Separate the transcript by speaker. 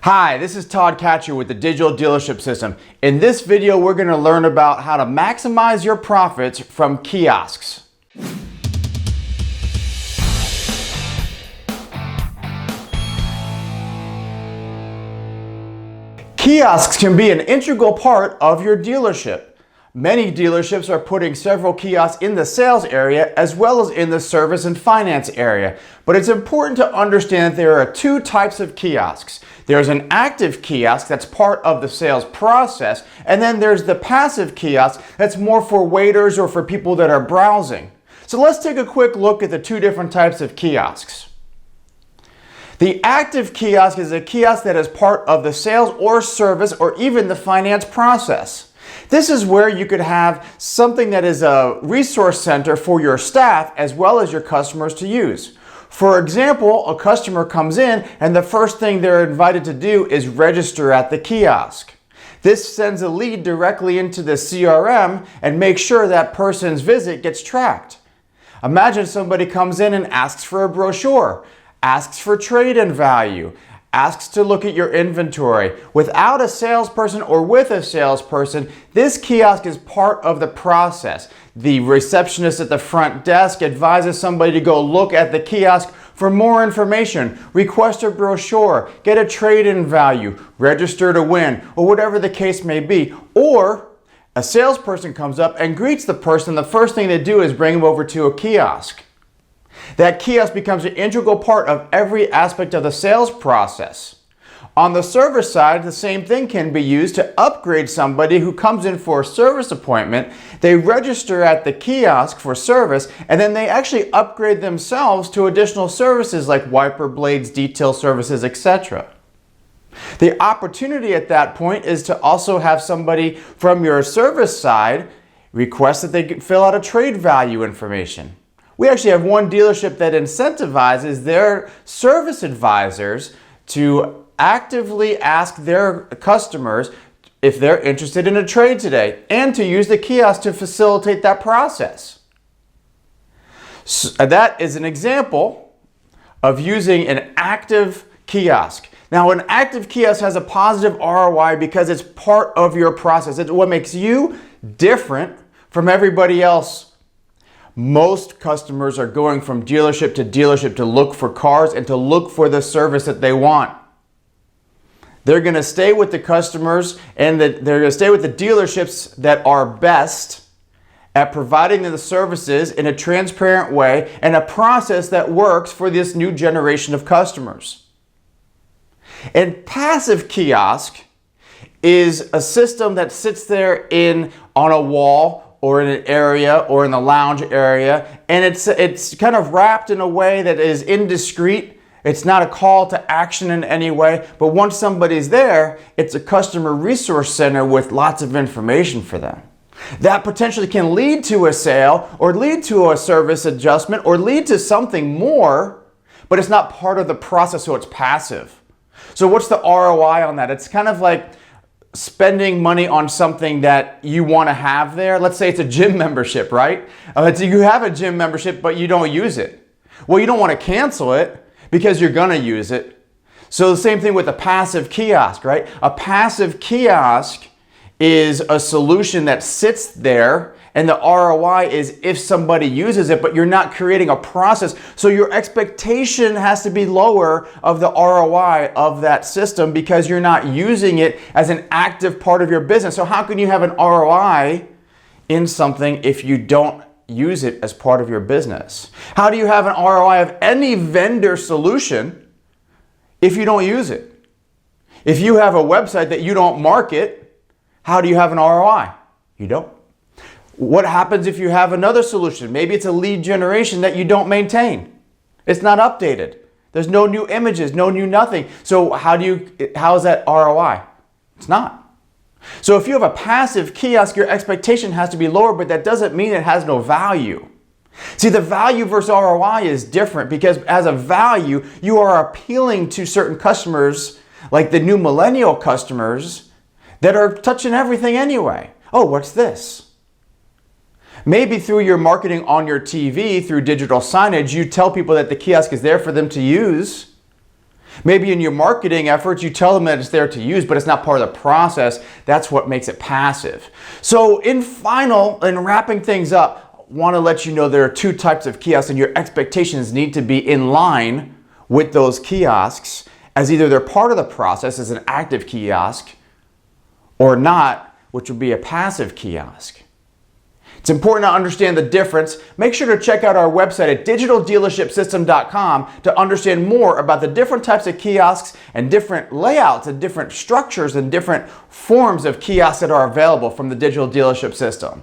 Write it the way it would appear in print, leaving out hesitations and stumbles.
Speaker 1: Hi, this is Todd Catcher with the Digital Dealership System. In this video, we're going to learn about how to maximize your profits from kiosks. Kiosks can be an integral part of your dealership. Many dealerships are putting several kiosks in the sales area as well as in the service and finance area. But it's important to understand that there are two types of kiosks. There's an active kiosk that's part of the sales process, and then there's the passive kiosk that's more for waiters or for people that are browsing. So let's take a quick look at the two different types of kiosks. The active kiosk is a kiosk that is part of the sales or service or even the finance process. This is where you could have something that is a resource center for your staff as well as your customers to use. For example, a customer comes in and the first thing they're invited to do is register at the kiosk. This sends a lead directly into the CRM and makes sure that person's visit gets tracked. Imagine somebody comes in and asks for a brochure, asks for trade-in value, asks to look at your inventory. Without a salesperson or with a salesperson, this kiosk is part of the process. The receptionist at the front desk advises somebody to go look at the kiosk for more information, request a brochure, get a trade-in value, register to win, or whatever the case may be. Or a salesperson comes up and greets the person. The first thing they do is bring them over to a kiosk. That kiosk becomes an integral part of every aspect of the sales process. On the service side, the same thing can be used to upgrade somebody who comes in for a service appointment. They register at the kiosk for service, and then they actually upgrade themselves to additional services like wiper blades, detail services, etc. The opportunity at that point is to also have somebody from your service side request that they fill out a trade value information. We actually have one dealership that incentivizes their service advisors to actively ask their customers if they're interested in a trade today and to use the kiosk to facilitate that process. So that is an example of using an active kiosk. Now, an active kiosk has a positive ROI because it's part of your process. It's what makes you different from everybody else. Most customers are going from dealership to look for cars and to look for the service that they want. They're going to stay with the customers and they're going to stay with the dealerships that are best at providing them the services in a transparent way and a process that works for this new generation of customers. And passive kiosk is a system that sits there on a wall or in an area or in the lounge area, and it's kind of wrapped in a way that is indiscreet. It's not a call to action in any way, but once somebody's there, it's a customer resource center with lots of information for them. That potentially can lead to a sale or lead to a service adjustment or lead to something more, but it's not part of the process, so it's passive. So what's the ROI on that? It's kind of like spending money on something that you want to have there. Let's say it's a gym membership, right? You have a gym membership, but you don't use it. Well, you don't want to cancel it because you're going to use it. So the same thing with a passive kiosk, right? A passive kiosk is a solution that sits there, and the ROI is if somebody uses it, but you're not creating a process. So your expectation has to be lower of the ROI of that system because you're not using it as an active part of your business. So how can you have an ROI in something if you don't use it as part of your business? How do you have an ROI of any vendor solution if you don't use it? If you have a website that you don't market, how do you have an ROI? You don't. What happens if you have another solution? Maybe it's a lead generation that you don't maintain. It's not updated. There's no new images, no new nothing. So how is that ROI? It's not. So if you have a passive kiosk, your expectation has to be lower, but that doesn't mean it has no value. See, the value versus ROI is different because as a value, you are appealing to certain customers, like the new millennial customers that are touching everything anyway. Oh, what's this? Maybe through your marketing on your TV, through digital signage, you tell people that the kiosk is there for them to use. Maybe in your marketing efforts, you tell them that it's there to use, but it's not part of the process. That's what makes it passive. So in wrapping things up, I want to let you know there are two types of kiosks, and your expectations need to be in line with those kiosks, as either they're part of the process as an active kiosk or not, which would be a passive kiosk. It's important to understand the difference. Make sure to check out our website at digitaldealershipsystem.com to understand more about the different types of kiosks and different layouts and different structures and different forms of kiosks that are available from the Digital Dealership System.